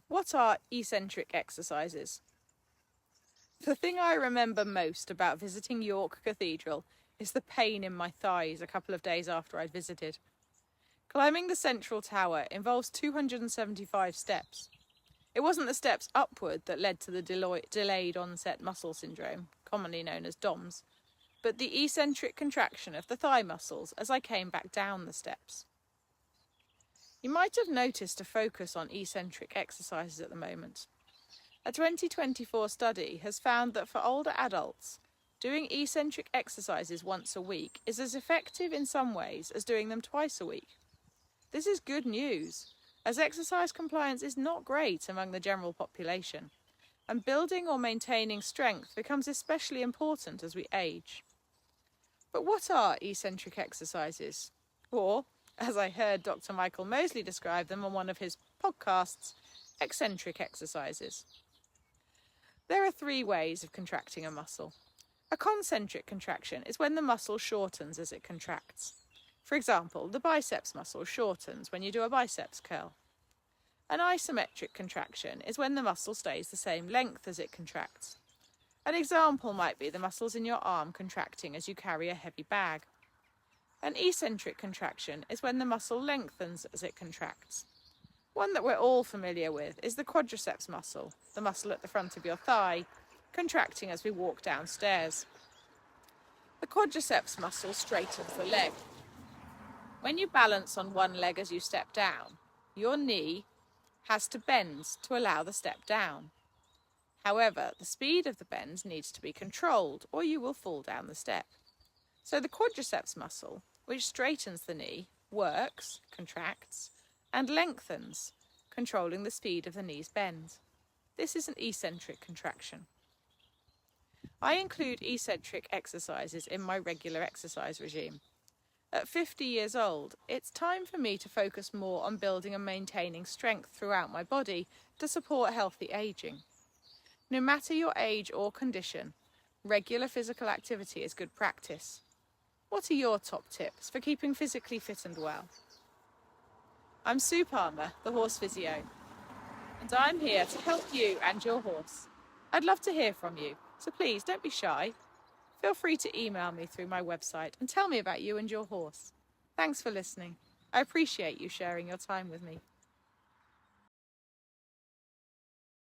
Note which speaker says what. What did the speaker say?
Speaker 1: What are eccentric exercises? The thing I remember most about visiting York Cathedral is the pain in my thighs a couple of days after I'd visited. Climbing the central tower involves 275 steps. It wasn't the steps upward that led to the delayed onset muscle syndrome, commonly known as DOMS, but the eccentric contraction of the thigh muscles as I came back down the steps. You might have noticed a focus on eccentric exercises at the moment. A 2024 study has found that for older adults, doing eccentric exercises once a week is as effective in some ways as doing them twice a week. This is good news, as exercise compliance is not great among the general population, and building or maintaining strength becomes especially important as we age. But what are eccentric exercises? Or, as I heard Dr. Michael Mosley describe them on one of his podcasts, eccentric exercises. There are 3 ways of contracting a muscle. A concentric contraction is when the muscle shortens as it contracts. For example, the biceps muscle shortens when you do a biceps curl. An isometric contraction is when the muscle stays the same length as it contracts. An example might be the muscles in your arm contracting as you carry a heavy bag. An eccentric contraction is when the muscle lengthens as it contracts. One that we're all familiar with is the quadriceps muscle, the muscle at the front of your thigh, contracting as we walk downstairs. The quadriceps muscle straightens the leg. When you balance on one leg as you step down, your knee has to bend to allow the step down. However, the speed of the bend needs to be controlled or you will fall down the step. So the quadriceps muscle, which straightens the knee, works, contracts, and lengthens, controlling the speed of the knee's bend. This is an eccentric contraction. I include eccentric exercises in my regular exercise regime. At 50 years old, it's time for me to focus more on building and maintaining strength throughout my body to support healthy aging. No matter your age or condition, regular physical activity is good practice. What are your top tips for keeping physically fit and well? I'm Sue Palmer, the Horse Physio, and I'm here to help you and your horse. I'd love to hear from you, so please don't be shy. Feel free to email me through my website and tell me about you and your horse. Thanks for listening. I appreciate you sharing your time with me.